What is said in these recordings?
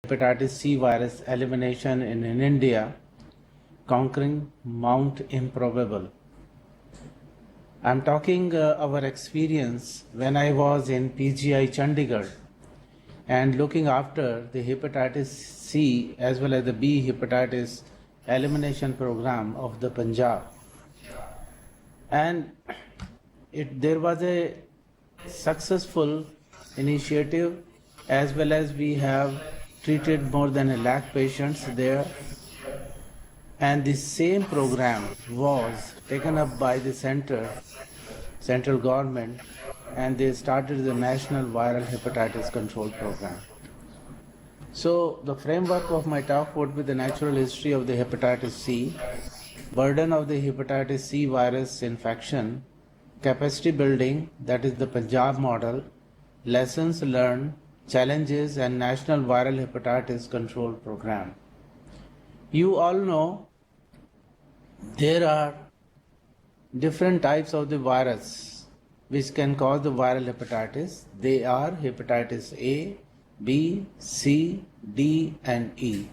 Hepatitis C Virus Elimination in India, conquering Mount Improbable. I'm talking our experience when I was in PGI Chandigarh and looking after the hepatitis C as well as the B hepatitis elimination program of the Punjab. And there was a successful initiative, as well as we have treated more than 1 lakh patients there. And the same program was taken up by the central government, and they started the National Viral Hepatitis Control Program. So the framework of my talk would be the natural history of the hepatitis C, burden of the hepatitis C virus infection, capacity building, that is the Punjab model, lessons learned, challenges, and National Viral Hepatitis Control Program. You all know there are different types of the virus which can cause the viral hepatitis. They are hepatitis A, B, C, D, and E.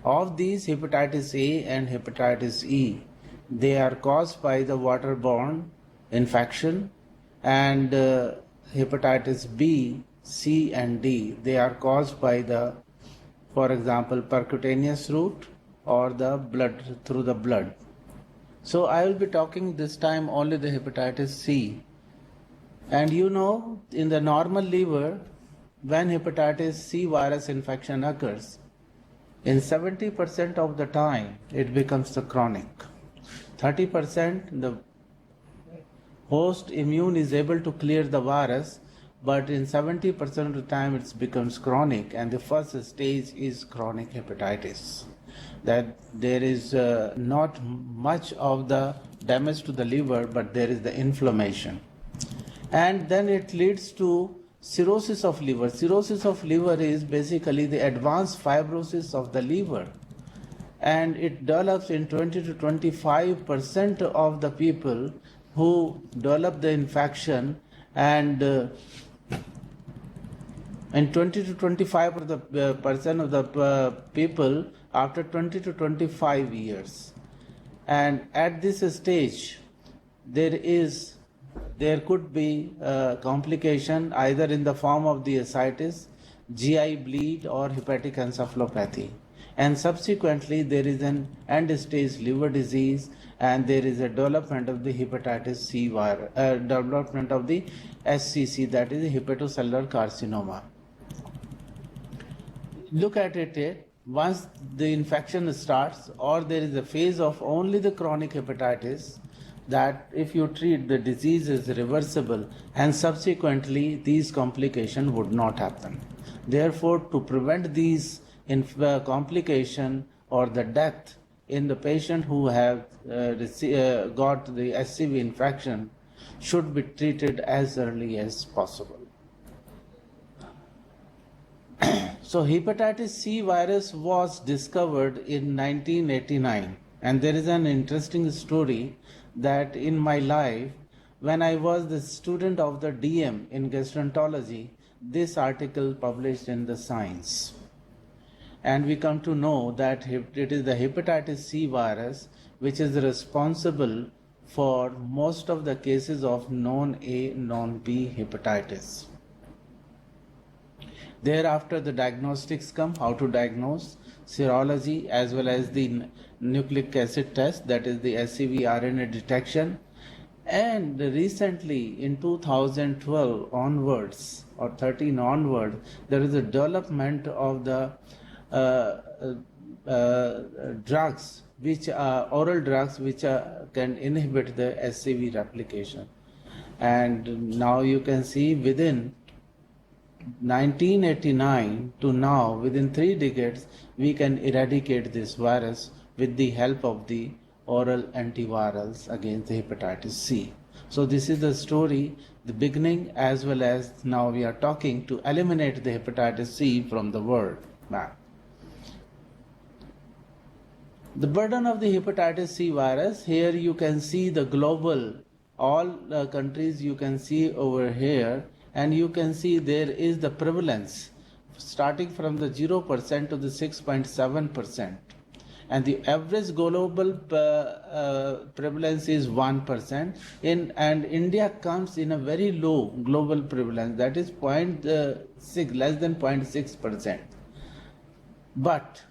Of these, hepatitis A and hepatitis E, they are caused by the waterborne infection, and hepatitis B, C, and D, they are caused by the, for example, percutaneous route or the blood, through the blood. So I will be talking this time only the hepatitis C. And you know, in the normal liver, when hepatitis C virus infection occurs, in 70% of the time it becomes the chronic. 30% the host immune is able to clear the virus, but in 70% of the time it becomes chronic, and the first stage is chronic hepatitis. That there is not much of the damage to the liver, but there is the inflammation. And then it leads to cirrhosis of liver. Cirrhosis of liver is basically the advanced fibrosis of the liver, and it develops in 20 to 25% of the people who develop the infection, and in 20 to 25% of the people after 20 to 25 years. And at this stage, there could be complication either in the form of the ascites, GI bleed, or hepatic encephalopathy. And subsequently, there is an end-stage liver disease, and there is a development of the hepatitis C virus, development of the SCC, that is the hepatocellular carcinoma. Look at it, once the infection starts, or there is a phase of only the chronic hepatitis, that if you treat, the disease is reversible, and subsequently these complications would not happen. Therefore, to prevent these complication or the death in the patient who have got the SCV infection should be treated as early as possible. So hepatitis C virus was discovered in 1989, and there is an interesting story that in my life, when I was the student of the DM in gastroenterology, this article published in the Science. And we come to know that it is the hepatitis C virus which is responsible for most of the cases of non-A, non-B hepatitis. Thereafter, the diagnostics come, how to diagnose, serology, as well as the nucleic acid test, that is the SCV RNA detection. And recently, in 2012 onwards, or 13 onwards, there is a development of the drugs, which are oral drugs, which can inhibit the SCV replication. And now you can see within 1989 to now, within 3 decades, we can eradicate this virus with the help of the oral antivirals against the hepatitis C. So this is the story, the beginning, as well as now we are talking to eliminate the hepatitis C from the world map. The burden of the hepatitis C virus, here you can see the global, all countries you can see over here, and you can see there is the prevalence starting from the 0% to the 6.7%. And the average global prevalence is 1%. And India comes in a very low global prevalence, that is 0.6, less than 0.6%. But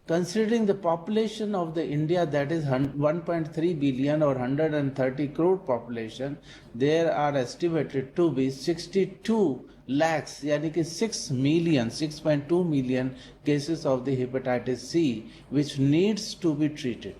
considering the population of the India, that is 1.3 billion or 130 crore population, there are estimated to be 62 lakhs, yani ki 6.2 million cases of the hepatitis C which needs to be treated.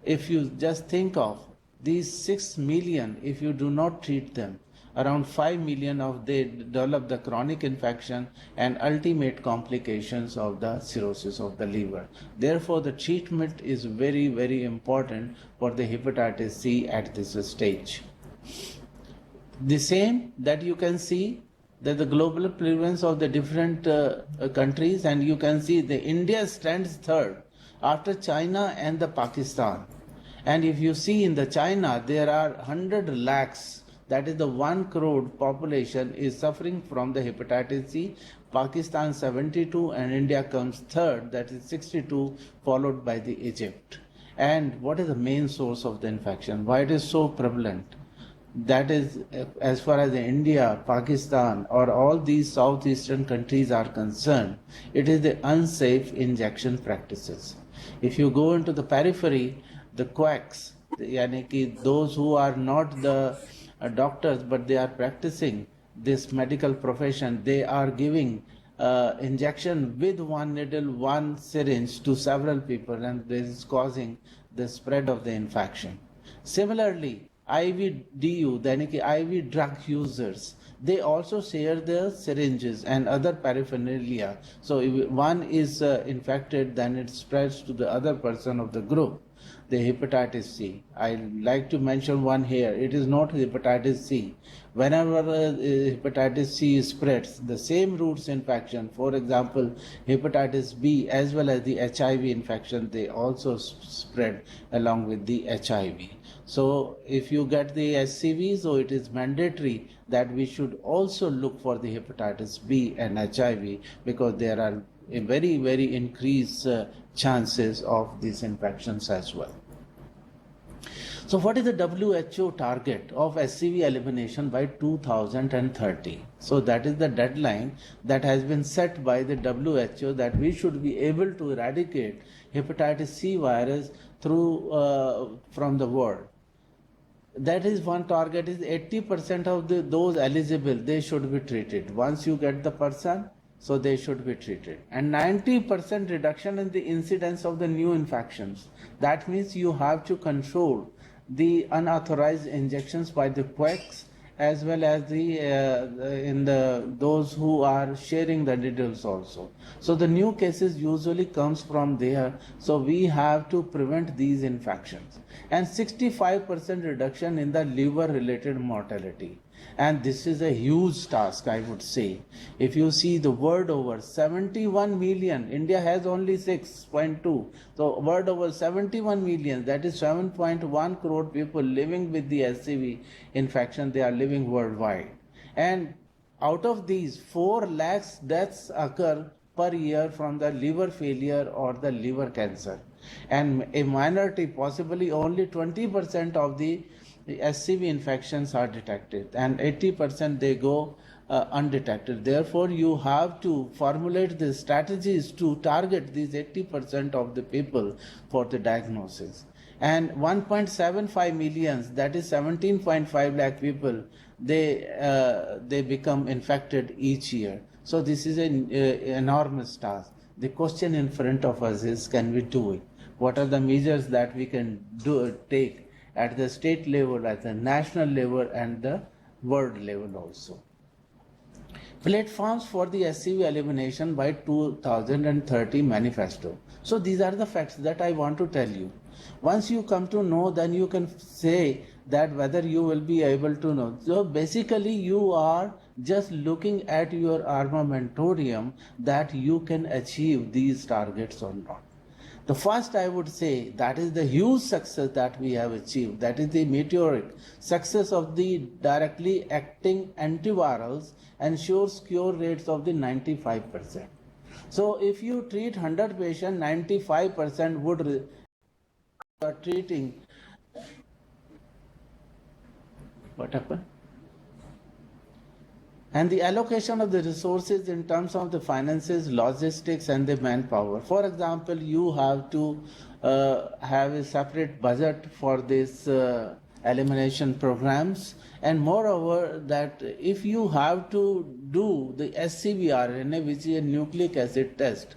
If you just think of these 6 million, if you do not treat them, around 5 million of they develop the chronic infection and ultimate complications of the cirrhosis of the liver. Therefore, the treatment is very, very important for the hepatitis C at this stage. The same that you can see that the global prevalence of the different countries, and you can see the India stands third after China and the Pakistan. And if you see in the China, there are 100 lakhs, that is the 1 crore population is suffering from the hepatitis C. Pakistan 72 and India comes third, that is 62, followed by the Egypt. And what is the main source of the infection? Why it is so prevalent? That is, as far as India, Pakistan or all these southeastern countries are concerned, it is the unsafe injection practices. If you go into the periphery, the quacks, yani ki those who are not the doctors but they are practicing this medical profession, they are giving injection with one needle, one syringe to several people, and this is causing the spread of the infection. Similarly, IVDU, yani ki IV drug users, they also share their syringes and other paraphernalia. So if one is infected, then it spreads to the other person of the group. The hepatitis C, I like to mention one here. It is not hepatitis C. Whenever hepatitis C spreads, the same roots infection, for example, hepatitis B as well as the HIV infection, they also spread along with the HIV. So if you get the HCV, so it is mandatory that we should also look for the hepatitis B and HIV, because there are a very, very increased chances of these infections as well. So what is the WHO target of HCV elimination by 2030? So that is the deadline that has been set by the WHO, that we should be able to eradicate hepatitis C virus through from the world. That is one target, is 80% of those eligible, they should be treated. Once you get the person, so they should be treated. And 90% reduction in the incidence of the new infections. That means you have to control the unauthorized injections by the quacks as well as those who are sharing the needles also. So the new cases usually comes from there. So we have to prevent these infections. And 65% reduction in the liver related mortality. And this is a huge task, I would say. If you see the world over, 71 million, India has only 6.2. So world over 71 million, that is 7.1 crore people living with the HCV infection, they are living worldwide. And out of these, 4 lakhs deaths occur per year from the liver failure or the liver cancer. And a minority, possibly only 20% of the HCV infections are detected, and 80% they go undetected. Therefore, you have to formulate the strategies to target these 80% of the people for the diagnosis. And 1.75 million, that is 17.5 lakh people, they become infected each year. So this is an enormous task. The question in front of us is, can we do it? What are the measures that we can take at the state level, at the national level, and the world level also? Platforms for the HCV elimination by 2030 manifesto. So these are the facts that I want to tell you. Once you come to know, then you can say that whether you will be able to know. So basically you are just looking at your armamentarium that you can achieve these targets or not. The first I would say that is the huge success that we have achieved. That is the meteoric success of the directly acting antivirals ensures cure rates of the 95%. So if you treat 100 patients, 95% would treating. What happened? And the allocation of the resources in terms of the finances, logistics, and the manpower. For example, you have to have a separate budget for this elimination programs, and moreover that if you have to do the SCVRNA, which is a nucleic acid test,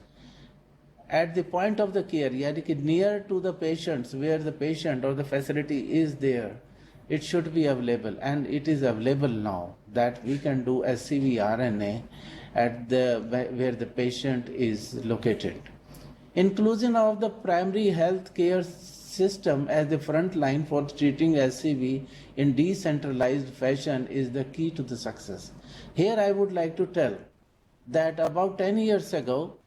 at the point of the care, near to the patients where the patient or the facility is there, it should be available, and it is available now that we can do SCVRNA at where the patient is located. Inclusion of the primary health care system as the front line for treating SCV in decentralized fashion is the key to the success. Here I would like to tell that about 10 years ago,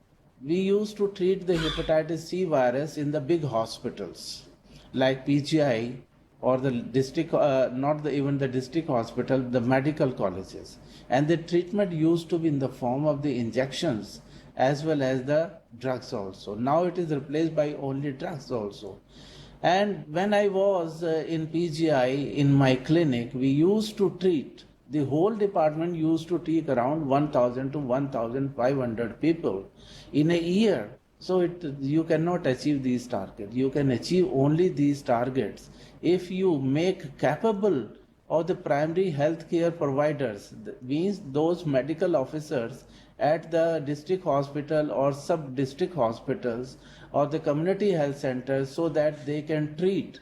we used to treat the hepatitis C virus in the big hospitals like PGI or the district, even the district hospital, the medical colleges. And the treatment used to be in the form of the injections as well as the drugs also. Now it is replaced by only drugs also. And when I was in PGI in my clinic, we used to treat, the whole department used to take around 1,000 to 1,500 people in a year. So you cannot achieve these targets. You can achieve only these targets if you make capable of the primary health care providers, means those medical officers at the district hospital or sub-district hospitals or the community health centers, so that they can treat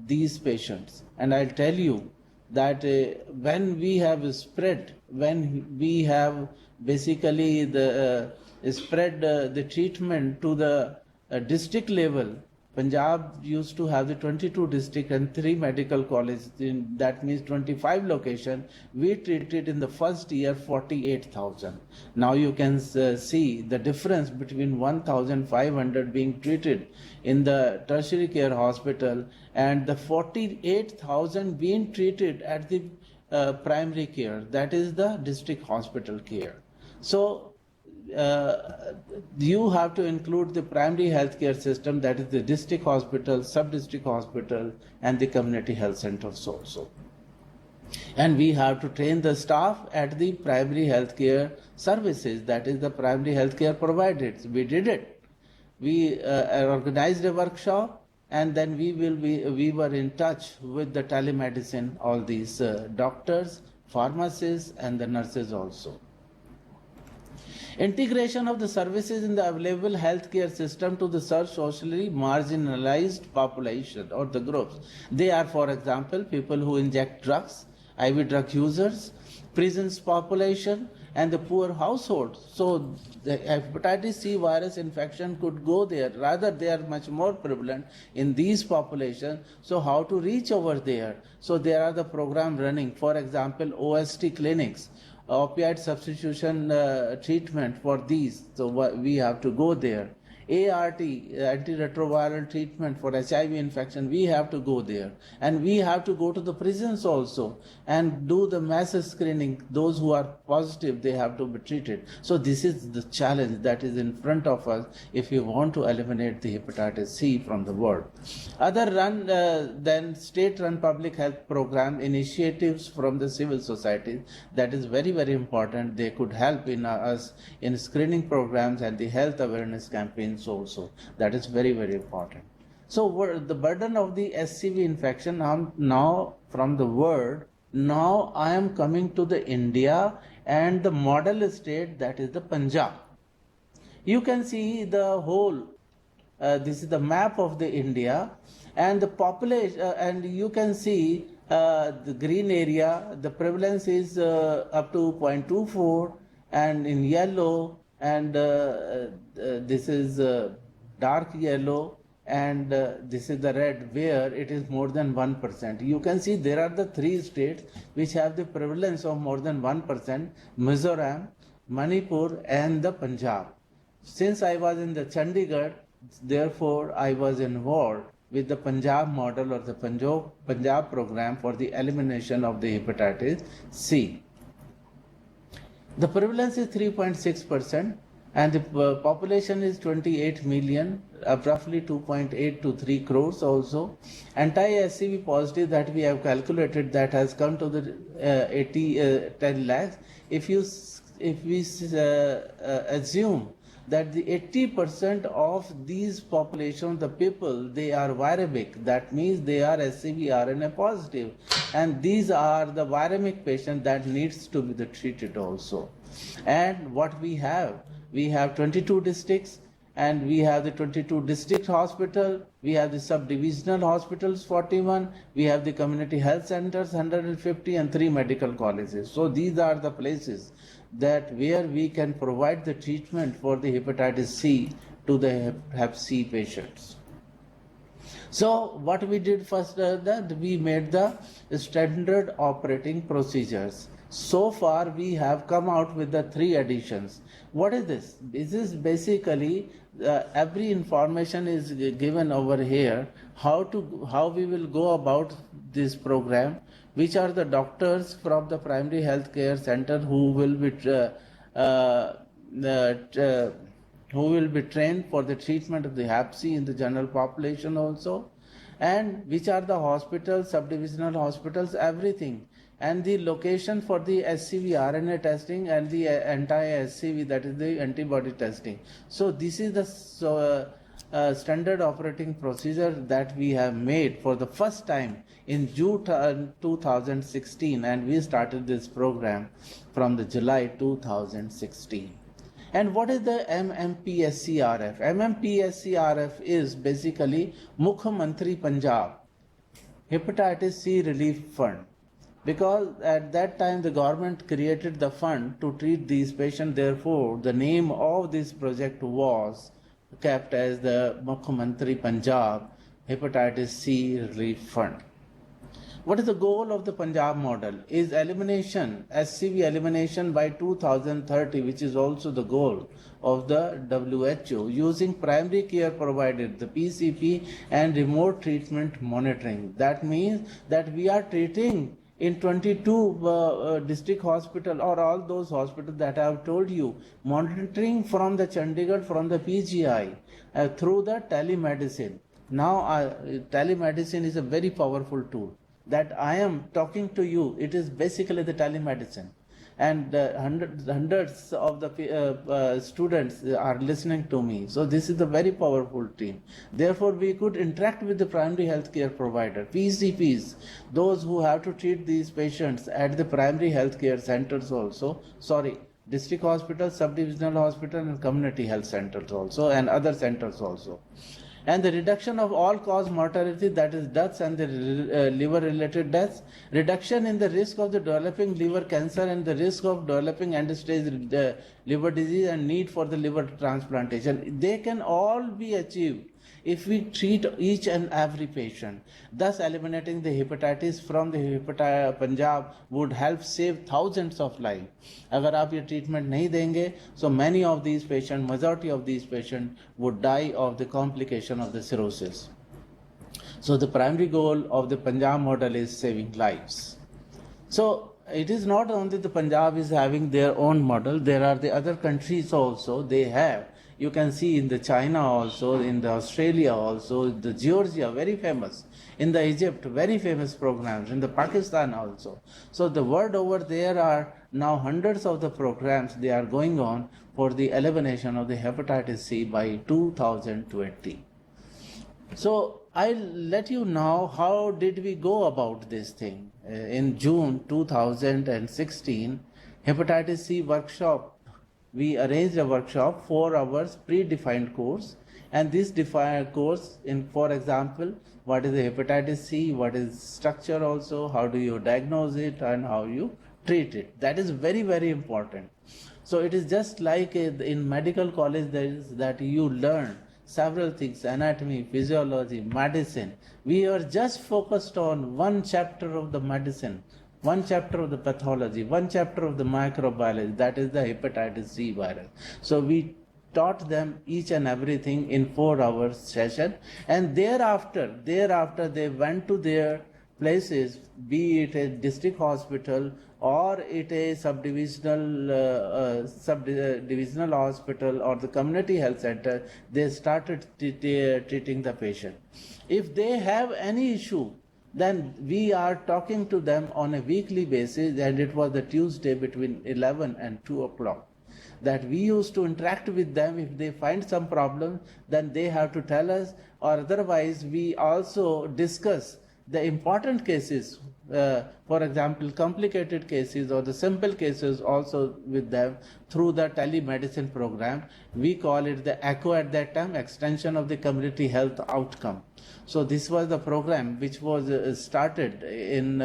these patients. And I'll tell you that when we have spread, when we have basically spread the treatment to the district level, Punjab used to have the 22 district and 3 medical colleges, that means 25 locations. We treated in the first year 48,000. Now you can see the difference between 1,500 being treated in the tertiary care hospital and the 48,000 being treated at the primary care, that is the district hospital care. So you have to include the primary healthcare system, that is the district hospital, sub-district hospital, and the community health centers also. And we have to train the staff at the primary healthcare services, that is the primary healthcare providers. We did it. We organized a workshop, and then we were in touch with the telemedicine, all these doctors, pharmacists, and the nurses also. Integration of the services in the available healthcare system to the socially marginalized population or the groups. They are, for example, people who inject drugs, IV drug users, prisons population, and the poor households. So the hepatitis C virus infection could go there. Rather, they are much more prevalent in these populations. So how to reach over there? So there are the program running, for example, OST clinics, opioid substitution treatment for these. So we have to go there. ART, antiretroviral treatment for HIV infection, we have to go there. And we have to go to the prisons also and do the mass screening. Those who are positive, they have to be treated. So this is the challenge that is in front of us if we want to eliminate the hepatitis C from the world. Other than state-run public health program initiatives from the civil society, that is very, very important. They could help in us in screening programs and the health awareness campaigns also. That is very, very important. So the burden of the SCV infection now from the world, now I am coming to the India and the model state, that is the Punjab. You can see the whole, this is the map of the India and the population, and you can see the green area, the prevalence is up to 0.24, and in yellow, and this is dark yellow, and this is the red where it is more than 1%. You can see there are the 3 states which have the prevalence of more than 1%, Mizoram, Manipur, and the Punjab. Since I was in the Chandigarh, therefore I was involved with the Punjab model or the Punjab program for the elimination of the hepatitis C. The prevalence is 3.6% and the population is 28 million, roughly 2.8 to 3 crores also. Anti-SCV positive that we have calculated that has come to the 10 lakhs. If we assume that the 80% of these population, the people, they are viremic, that means they are SCV RNA positive, and these are the viremic patient that needs to be treated also. And what we have 22 districts, and we have the 22 district hospital, we have the subdivisional hospitals 41, we have the community health centers 150, and 3 medical colleges. So these are the places that where we can provide the treatment for the hepatitis C to the Hep C patients. So what we did first, that we made the standard operating procedures. So far we have come out with the 3 additions. What is this? This is basically every information is given over here, how we will go about this program, which are the doctors from the primary health care center who will be trained for the treatment of the Hep C in the general population also, and which are the hospitals, subdivisional hospitals, everything, and the location for the SCV RNA testing and the anti-SCV, that is the antibody testing. So this is the standard operating procedure that we have made for the first time in June 2016, and we started this program from the July 2016. And what is the MMPSCRF? MMPSCRF is basically Mukh Mantri Punjab Hepatitis C Relief Fund, because at that time the government created the fund to treat these patients. Therefore, the name of this project was kept as the Mukh Mantri Punjab Hepatitis C Relief Fund. What is the goal of the Punjab model? Is elimination, SCV elimination by 2030, which is also the goal of the WHO, using primary care provided, the PCP, and remote treatment monitoring. That means that we are treating in 22 district hospital, or all those hospitals that I have told you, monitoring from the Chandigarh, from the PGI, through the telemedicine. Now telemedicine is a very powerful tool that I am talking to you. It is basically the telemedicine, and hundreds of the students are listening to me. So this is a very powerful team. Therefore, we could interact with the primary health care provider, PCPs, those who have to treat these patients at the primary health care centers also, district hospitals, subdivisional hospital, and community health centers also, and other centers also. And the reduction of all-cause mortality, that is deaths and the liver-related deaths, reduction in the risk of the developing liver cancer and the risk of developing end-stage liver disease and need for the liver transplantation. They can all be achieved if we treat each and every patient. Thus, eliminating the hepatitis from the Punjab would help save thousands of lives. Agar aap ye treatment nahi denge, so many of these patients, majority of these patients would die of the complication of the cirrhosis. So the primary goal of the Punjab model is saving lives. So it is not only the Punjab is having their own model, there are the other countries also, they have. You can see in the China also, in the Australia also, the Georgia, very famous. In the Egypt, very famous programs. In the Pakistan also. So the world over there are now hundreds of the programs they are going on for the elimination of the hepatitis C by 2020. So I'll let you know how did we go about this thing. In June 2016, hepatitis C workshop, we arranged a workshop, 4 hours predefined course, and this defined course in, for example, what is the hepatitis C, what is structure also, how do you diagnose it, and how you treat it. That is very, very important. So it is just like in medical college there is that you learn several things, anatomy, physiology, medicine. We are just focused on one chapter of the medicine, one chapter of the pathology, one chapter of the microbiology, that is the hepatitis C virus. So we taught them each and everything in 4 hours session, and thereafter they went to their places, be it a district hospital or it a subdivisional hospital or the community health center. They started treating the patient. If they have any issue, then we are talking to them on a weekly basis, and it was the Tuesday between 11 and 2 o'clock that we used to interact with them. If they find some problem, then they have to tell us, or otherwise we also discuss the important cases, for example, complicated cases or the simple cases also with them through the telemedicine program. We call it the ECHO at that time, Extension of the Community Health Outcome. So this was the program which was started in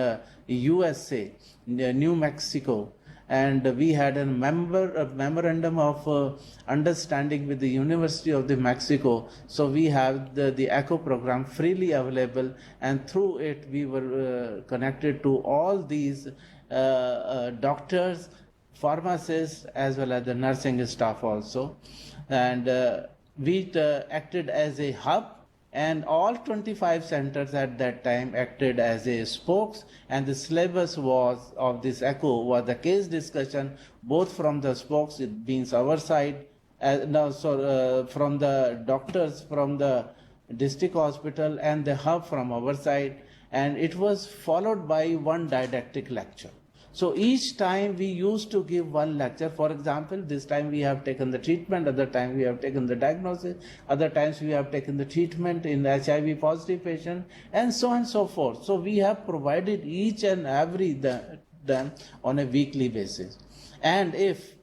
USA, New Mexico, and we had a memorandum of understanding with the University of the Mexico. So we have the ECHO program freely available, and through it we were connected to all these doctors, pharmacists, as well as the nursing staff also. And we acted as a hub, and all 25 centers at that time acted as a spokes, and the syllabus was of this ECHO was the case discussion, both from the spokes, it means our side, from the doctors from the district hospital, and the hub from our side, and it was followed by one didactic lecture. So each time we used to give one lecture. For example, this time we have taken the treatment, other time we have taken the diagnosis, other times we have taken the treatment in HIV positive patient, and so on and so forth. So we have provided each and every them on a weekly basis. And if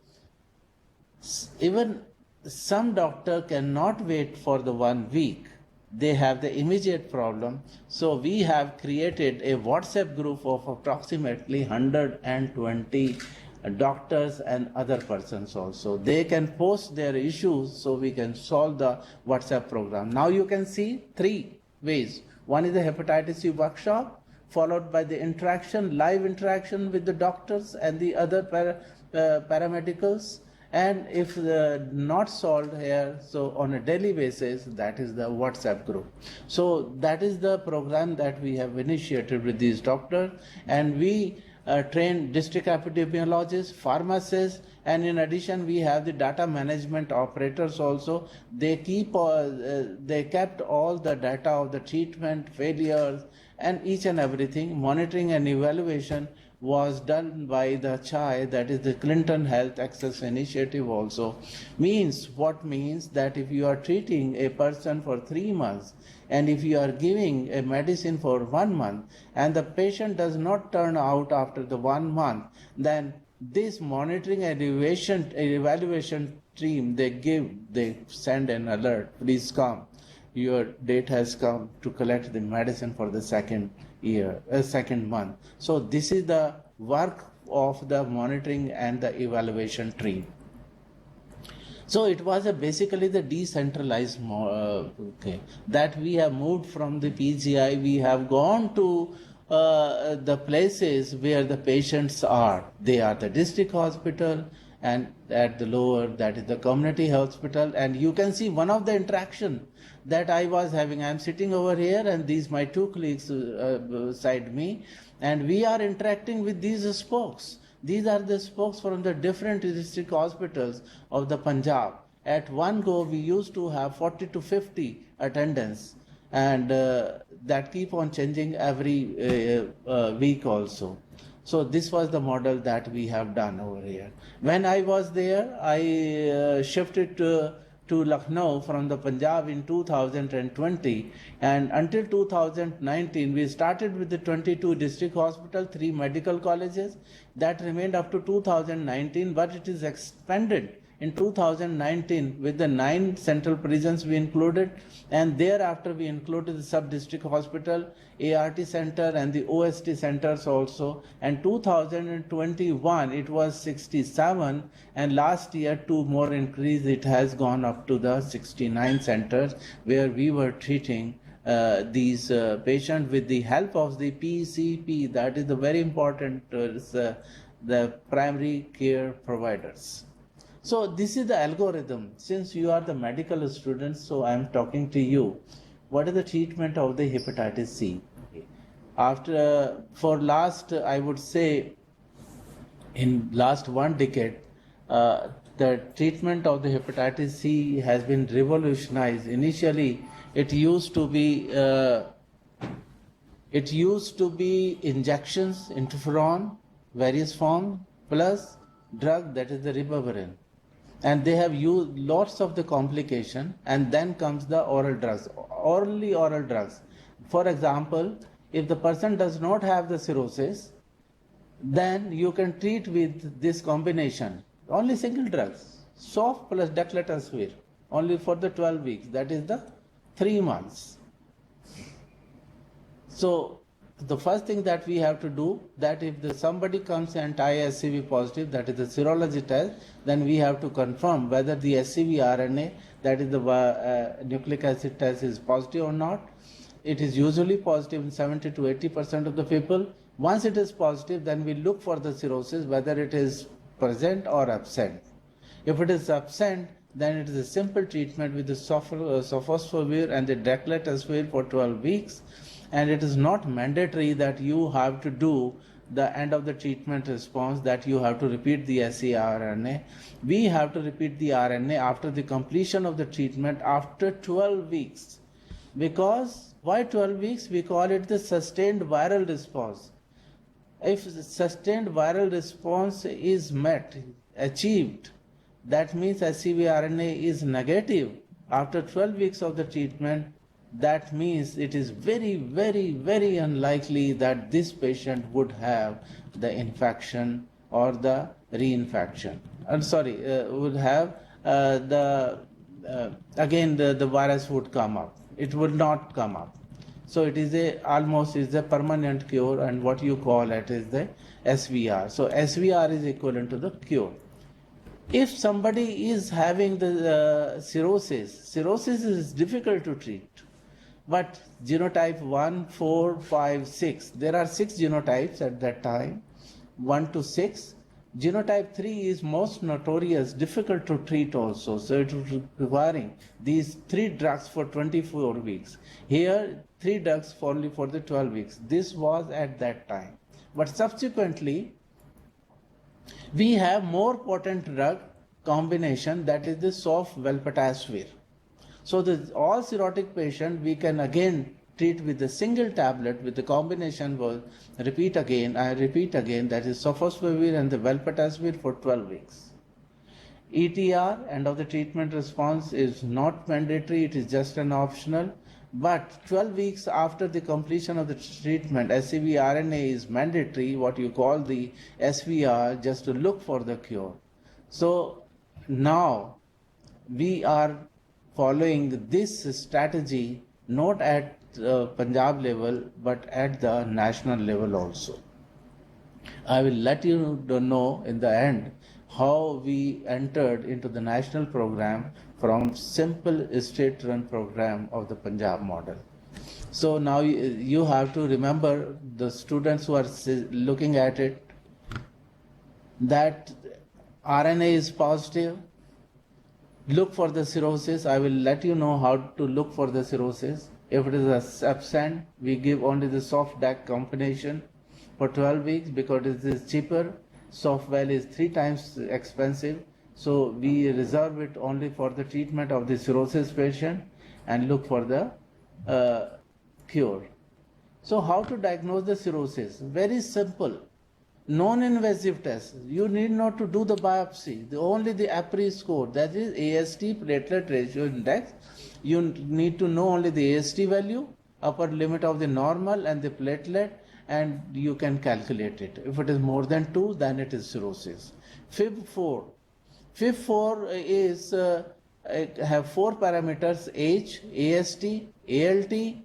even some doctor cannot wait for the 1 week, they have the immediate problem. So we have created a WhatsApp group of approximately 120 doctors and other persons also. They can post their issues, so we can solve the WhatsApp program. Now you can see 3 ways. One is the hepatitis C workshop, followed by the live interaction with the doctors and the other paramedicals. And if not solved here, so on a daily basis, that is the WhatsApp group. So that is the program that we have initiated with these doctors, and we train district epidemiologists, pharmacists, and in addition we have the data management operators also. They kept all the data of the treatment, failures, and each and everything. Monitoring and evaluation was done by the CHAI, that is the Clinton Health Access Initiative also. What means that if you are treating a person for 3 months, and if you are giving a medicine for 1 month, and the patient does not turn out after the 1 month, then this monitoring and evaluation team, they send an alert, please come, your date has come to collect the medicine for the second month. So this is the work of the monitoring and the evaluation team. So it was basically the decentralized that we have moved from the PGI. We have gone to the places where the patients are. They are the district hospital, and at the lower, that is the community hospital. And you can see one of the interaction that I was having. I am sitting over here, and these my 2 colleagues beside me, and we are interacting with these spokes. These are the spokes from the different district hospitals of the Punjab. At one go, we used to have 40 to 50 attendants, and that keep on changing every week also. So this was the model that we have done over here. When I was there, I shifted to Lucknow from the Punjab in 2020, and until 2019 we started with the 22 district hospital, 3 medical colleges. That remained up to 2019, but it is expanded in 2019 with the 9 central prisons we included, and thereafter we included the sub-district hospital, ART center, and the OST centers also. And 2021 it was 67, and last year 2 more increase, it has gone up to the 69 centers where we were treating these patients with the help of the PCP, that is the very important, the primary care providers. So this is the algorithm. Since you are the medical student, so I am talking to you. What is the treatment of the hepatitis C? For last, I would say, in last 1 decade, the treatment of the hepatitis C has been revolutionized. Initially, it used to be injections, interferon, various form, plus drug, that is the ribavirin. And they have used lots of the complication, and then comes the oral drugs, orally oral drugs. For example, if the person does not have the cirrhosis, then you can treat with this combination, only single drugs, soft plus daclitazine, only for the 12 weeks, that is the 3 months. So the first thing that we have to do, that if somebody comes anti-SCV positive, that is the serology test, then we have to confirm whether the SCV RNA, that is the nucleic acid test, is positive or not. It is usually positive in 70 to 80% of the people. Once it is positive, then we look for the cirrhosis, whether it is present or absent. If it is absent, then it is a simple treatment with the sofosbuvir and the daclitazine for 12 weeks. And it is not mandatory that you have to do the end of the treatment response, that you have to repeat the scRNA. We have to repeat the RNA after the completion of the treatment after 12 weeks. Because why 12 weeks? We call it the sustained viral response. If the sustained viral response is met, achieved, that means SCV RNA is negative after 12 weeks of the treatment. That means it is very, very, very unlikely that this patient would have the infection or the reinfection. Would have again the virus would come up. It would not come up. So it is almost a permanent cure, and what you call it is the SVR. So SVR is equivalent to the cure. If somebody is having the cirrhosis is difficult to treat. But genotype 1, 4, 5, 6, there are 6 genotypes at that time, 1 to 6. Genotype 3 is most notorious, difficult to treat also. So it is requiring these 3 drugs for 24 weeks. Here, 3 drugs only for the 12 weeks. This was at that time. But subsequently, we have more potent drug combination, that is the soft velpatasvir. So all cirrhotic patient we can again treat with a single tablet with the combination I repeat again, that is sofosbuvir and the velpatasvir for 12 weeks. ETR, end of the treatment response, is not mandatory, it is just an optional. But 12 weeks after the completion of the treatment, SCV RNA is mandatory, what you call the SVR, just to look for the cure. So now we are following this strategy not at Punjab level but at the national level also. I will let you know in the end how we entered into the national program from simple state-run program of the Punjab model. So now you have to remember, the students who are looking at it, that RNA is positive. Look for the cirrhosis. I will let you know how to look for the cirrhosis. If it is absent, we give only the soft DAC combination for 12 weeks because it is cheaper. Soft val is 3 times expensive. So we reserve it only for the treatment of the cirrhosis patient and look for the cure. So how to diagnose the cirrhosis? Very simple. Non-invasive test. You need not to do the biopsy. Only the APRI score, that is AST platelet ratio index. You need to know only the AST value, upper limit of the normal and the platelet, and you can calculate it. If it is more than 2, then it is cirrhosis. FIB4. FIB4 is have 4 parameters: age, AST, ALT,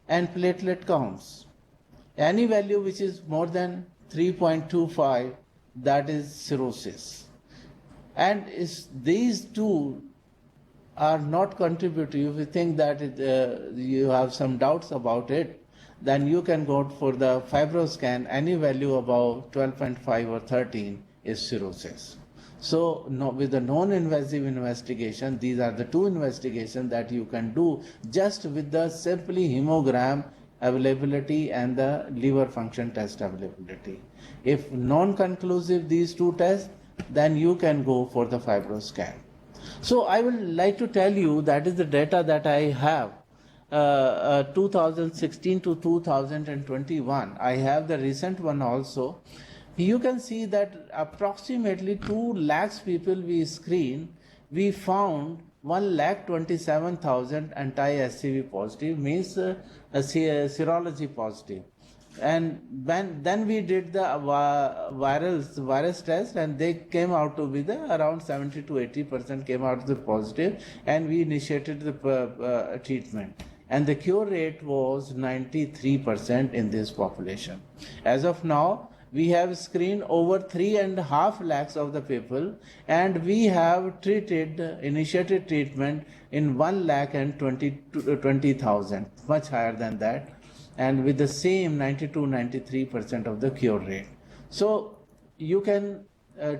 and platelet counts. Any value which is more than 3.25, that is cirrhosis. And these two are not contributing. If you think that you have some doubts about it, then you can go for the fibroscan. Any value above 12.5 or 13 is cirrhosis. So with the non-invasive investigation, these are the two investigations that you can do just with the simply hemogram availability and the liver function test availability. If non-conclusive these two tests, then you can go for the fibroscan. So I would like to tell you that is the data that I have. 2016 to 2021. I have the recent one also. You can see that approximately 2 lakhs people we screen, we found 1,27,000 anti-SCV positive, means serology positive. And then we did the virus test, and they came out to be around 70 to 80% came out to the positive, and we initiated the treatment. And the cure rate was 93% in this population. As of now, we have screened over 3.5 lakhs of the people, and we have initiated treatment in 1,20,000, much higher than that, and with the same 92-93% of the cure rate. So you can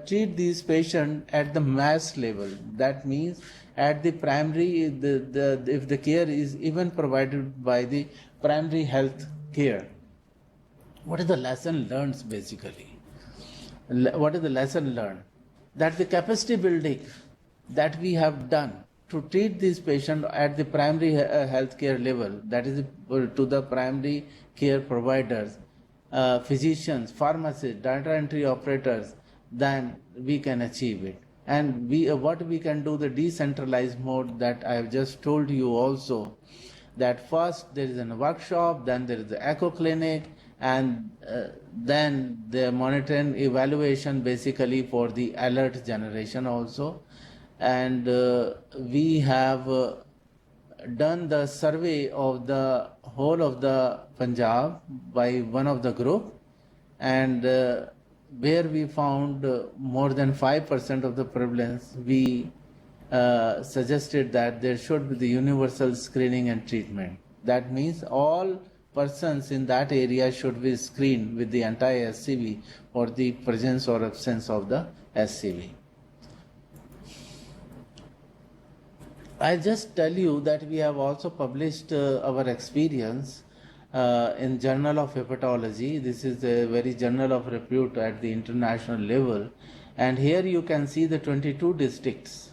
treat these patients at the mass level. That means at the primary, if the care is even provided by the primary health care. What is the lesson learned basically? What is the lesson learned? That the capacity building that we have done to treat these patients at the primary health care level, that is to the primary care providers, physicians, pharmacists, data entry operators, then we can achieve it. And what we can do, the decentralized mode that I have just told you also, that first there is a workshop, then there is the echo clinic, and then the monitoring evaluation basically for the alert generation also. And we have done the survey of the whole of the Punjab by one of the group, and where we found more than 5% of the prevalence, we suggested that there should be the universal screening and treatment. That means all persons in that area should be screened with the anti-SCV for the presence or absence of the SCV. I just tell you that we have also published our experience in Journal of Hepatology. This is a very journal of repute at the international level, and here you can see the 22 districts,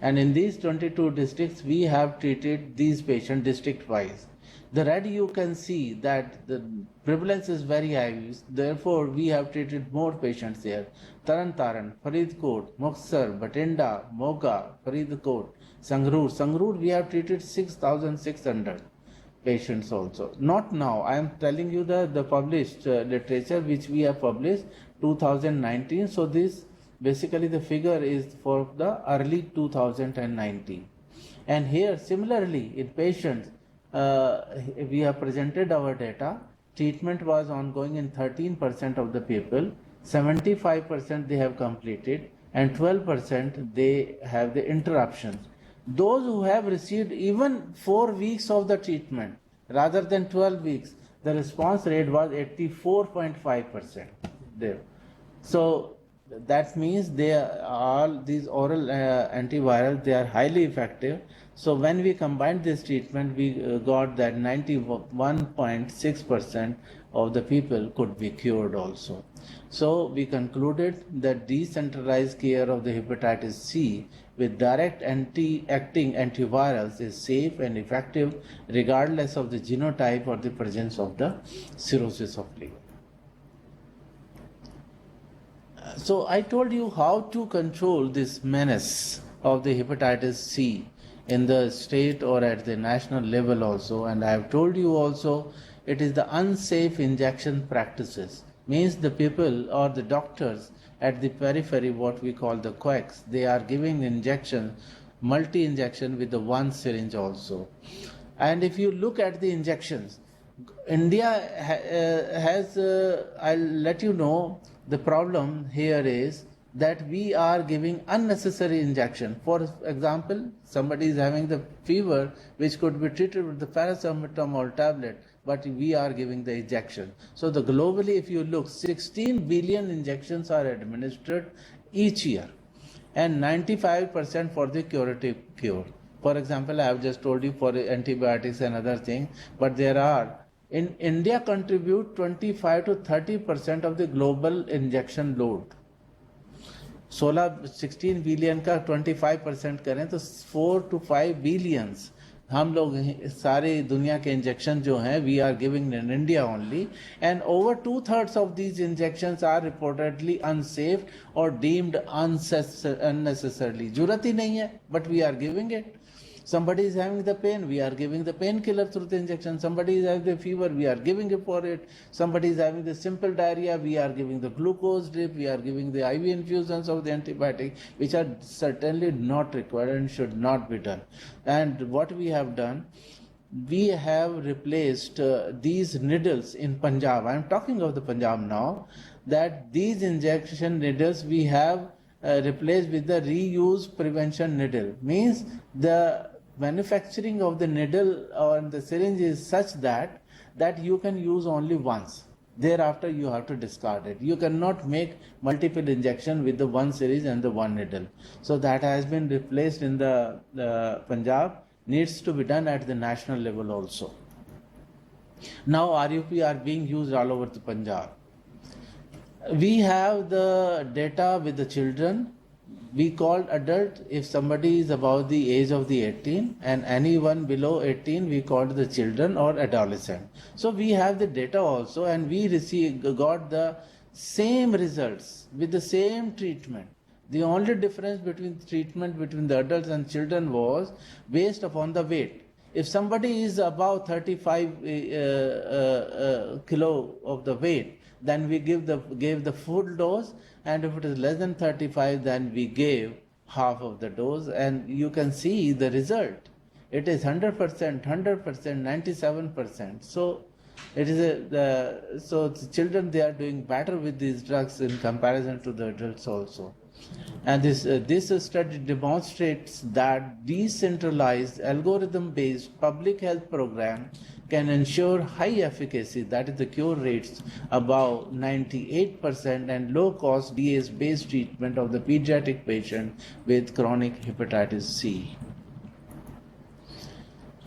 and in these 22 districts we have treated these patients district wise. The red you can see that the prevalence is very high, therefore we have treated more patients here. Taran Taran, Faridkot, Muxar, Batinda, Moga, Faridkot, Sangrur we have treated 6,600 patients also. Not now, I am telling you the published literature which we have published 2019. So this basically the figure is for the early 2019. And here similarly in patients, we have presented our data. Treatment was ongoing in 13% of the people, 75% they have completed, and 12% they have the interruptions. Those who have received even 4 weeks of the treatment rather than 12 weeks, the response rate was 84.5% there. So that means these oral antivirals, they are highly effective. So when we combined this treatment, we got that 91.6% of the people could be cured also. So we concluded that decentralized care of the hepatitis C with direct acting antivirals is safe and effective regardless of the genotype or the presence of the cirrhosis of liver. So I told you how to control this menace of the hepatitis C in the state or at the national level also, and I have told you also it is the unsafe injection practices. Means the people or the doctors at the periphery, what we call the quacks, they are giving injection, multi-injection with the one syringe also. And if you look at the injections, India has, I'll let you know, the problem here is that we are giving unnecessary injection. For example, somebody is having the fever which could be treated with the paracetamol tablet, but we are giving the injection. So globally, if you look, 16 billion injections are administered each year. and 95% for the curative cure. For example, I have just told you for antibiotics and other things, but there are, in India contribute 25 to 30% of the global injection load. 16 billion का 25% करें तो 4 to 5 billions हम लोग सारी दुनिया के injection जो हैं we are giving in India only, and over 2/3 of these injections are reportedly unsafe और डीम्ड अननेसेसरली. जरूरत ही नहीं है but we are giving it. Somebody is having the pain, we are giving the painkiller through the injection. Somebody is having the fever, we are giving it for it. Somebody is having the simple diarrhea, we are giving the glucose drip, we are giving the IV infusions of the antibiotic, which are certainly not required and should not be done. And what we have done, we have replaced these needles in Punjab. I am talking of the Punjab now, that these injection needles we have replaced with the reuse prevention needle. Means the manufacturing of the needle or the syringe is such that you can use only once. Thereafter you have to discard it. You cannot make multiple injection with the one syringe and the one needle. So that has been replaced in the Punjab. Needs to be done at the national level also. Now RUP are being used all over the Punjab. We have the data with the children. We called adult if somebody is above the age of the 18, and anyone below 18 we called the children or adolescent. So we have the data also, and we got the same results with the same treatment. The only difference between treatment between the adults and children was based upon the weight. If somebody is above 35 kilo of the weight, then we gave the full dose, and if it is less than 35, then we gave half of the dose, and you can see the result. It is 100%, 100%, 97%. So it is so the children, they are doing better with these drugs in comparison to the adults also. And this study demonstrates that decentralized algorithm-based public health program can ensure high efficacy, that is the cure rates above 98%, and low-cost DS-based treatment of the pediatric patient with chronic hepatitis C.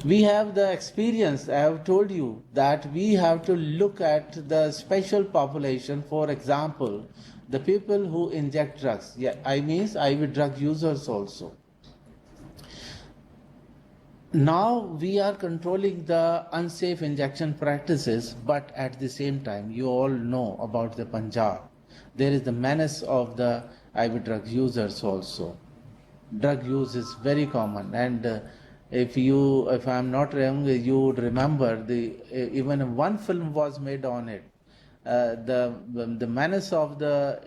We have the experience, I have told you, that we have to look at the special population, for example, the people who inject drugs. Yeah, I mean IV drug users also. Now we are controlling the unsafe injection practices, but at the same time, you all know about the Punjab. There is the menace of the IV drug users also. Drug use is very common, and if I am not wrong, you would remember even one film was made on it. The menace of the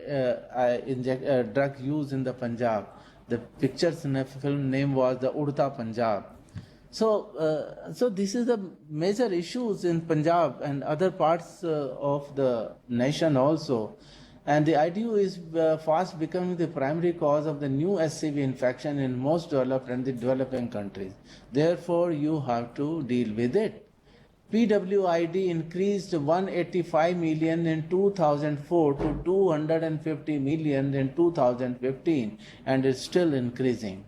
drug use in the Punjab. The picture's film name was the Udta Punjab. So this is the major issues in Punjab and other parts of the nation also. And the IDU is fast becoming the primary cause of the new SCV infection in most developed and the developing countries. Therefore, you have to deal with it. PWID increased 185 million in 2004 to 250 million in 2015 and is still increasing.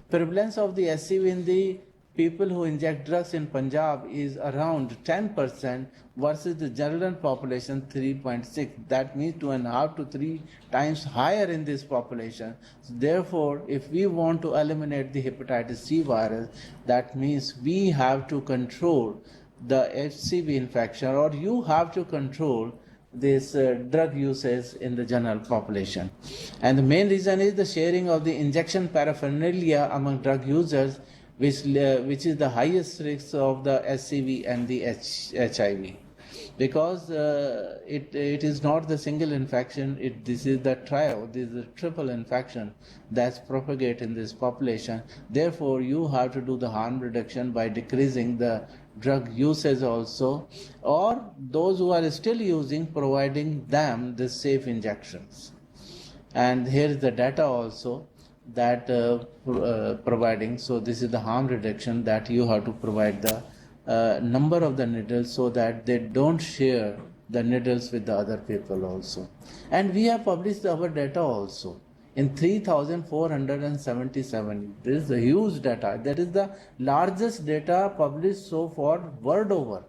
Prevalence of the SCV in the people who inject drugs in Punjab is around 10% versus the general population 3.6. That means 2.5 to 3 times higher in this population. So therefore, if we want to eliminate the hepatitis C virus, that means we have to control the HCV infection, or you have to control this drug usage in the general population. And the main reason is the sharing of the injection paraphernalia among drug users, which is the highest risk of the SCV and the HIV. Because it is not the single infection, this is the triple infection that's propagate in this population. Therefore, you have to do the harm reduction by decreasing the drug usage also, or those who are still using, providing them the safe injections. And here is the data also that providing. So this is the harm reduction, that you have to provide the number of the needles so that they don't share the needles with the other people also. And we have published our data also in 3,477. This is a huge data. That is the largest data published so far world over.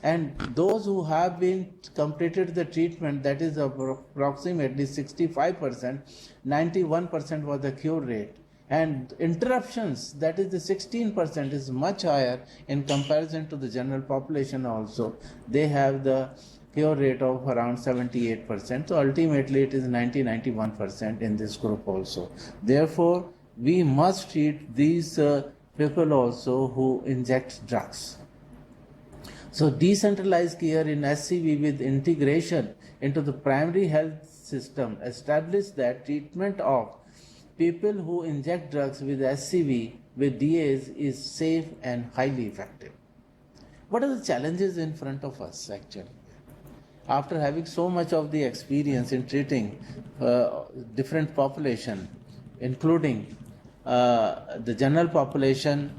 And those who have been completed the treatment, that is approximately 65%, 91% was the cure rate. And interruptions, that is the 16%, is much higher in comparison to the general population also. They have the cure rate of around 78%. So ultimately it is 91% in this group also. Therefore, we must treat these people also who inject drugs. So decentralized care in SCV with integration into the primary health system established that treatment of people who inject drugs with SCV with DAs is safe and highly effective. What are the challenges in front of us actually? After having so much of the experience in treating different population, including the general population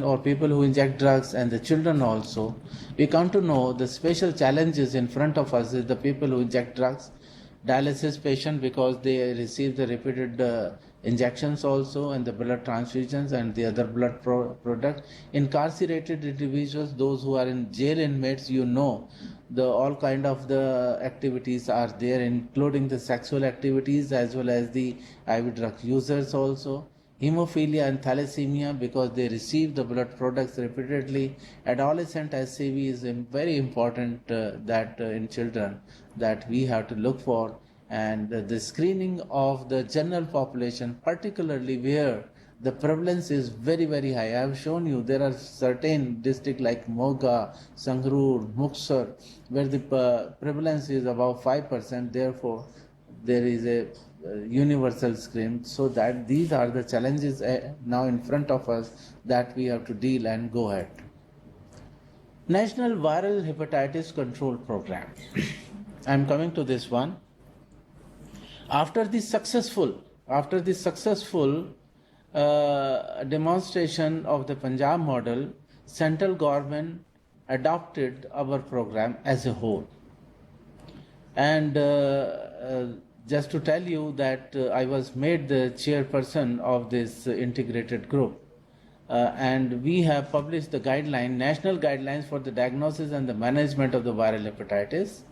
or people who inject drugs and the children also, we come to know the special challenges in front of us is the people who inject drugs, dialysis patient because they receive the repeated injections also and the blood transfusions and the other blood product. Incarcerated individuals, those who are in jail inmates, all kind of the activities are there, including the sexual activities as well as the IV drug users also. Hemophilia and thalassemia because they receive the blood products repeatedly. Adolescent SCV is very important that in children that we have to look for, and the screening of the general population, particularly where the prevalence is very, very high. I have shown you there are certain districts like Moga, Sangrur, Muksar, where the prevalence is about 5%. Therefore, there is a universal screen. So that these are the challenges now in front of us that we have to deal and go ahead. National Viral Hepatitis Control Program. I am coming to this one. After the successful demonstration of the Punjab model, central government adopted our program as a whole. And just to tell you that I was made the chairperson of this integrated group. And we have published the national guidelines for the diagnosis and the management of the viral hepatitis.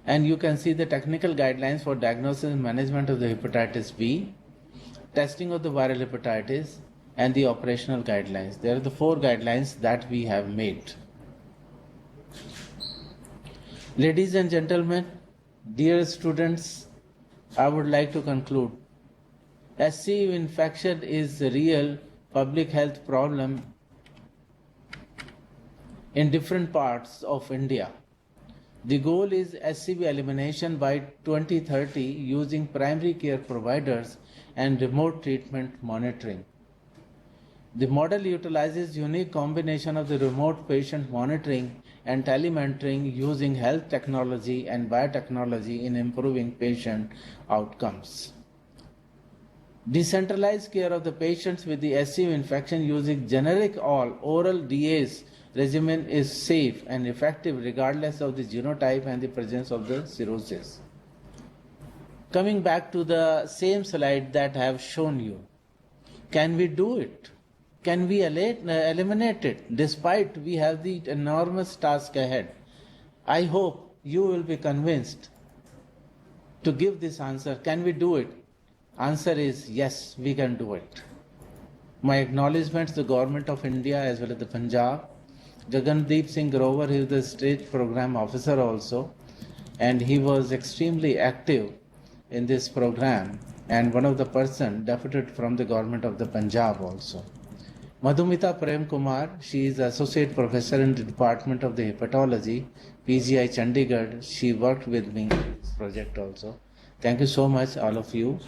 And you can see the technical guidelines for diagnosis and management of the hepatitis B, testing of the viral hepatitis, and the operational guidelines. There are the 4 guidelines that we have made. Ladies and gentlemen, dear students, I would like to conclude. SCV infection is a real public health problem in different parts of India. The goal is SCV elimination by 2030 using primary care providers and remote treatment monitoring. The model utilizes unique combination of the remote patient monitoring and telemonitoring using health technology and biotechnology in improving patient outcomes. Decentralized care of the patients with the SCV infection using generic oral DAs regimen is safe and effective regardless of the genotype and the presence of the cirrhosis. Coming back to the same slide that I have shown you, can we do it? Can we eliminate it despite we have the enormous task ahead? I hope you will be convinced to give this answer. Can we do it? Answer is yes, we can do it. My acknowledgements to the Government of India as well as the Punjab. Gagandeep Singh Grover is the state program officer also, and he was extremely active in this program, and one of the person deputed from the Government of the Punjab also. Madhumita Prem Kumar, she is Associate Professor in the Department of the Hepatology, PGI Chandigarh. She worked with me in this project also. Thank you so much, all of you.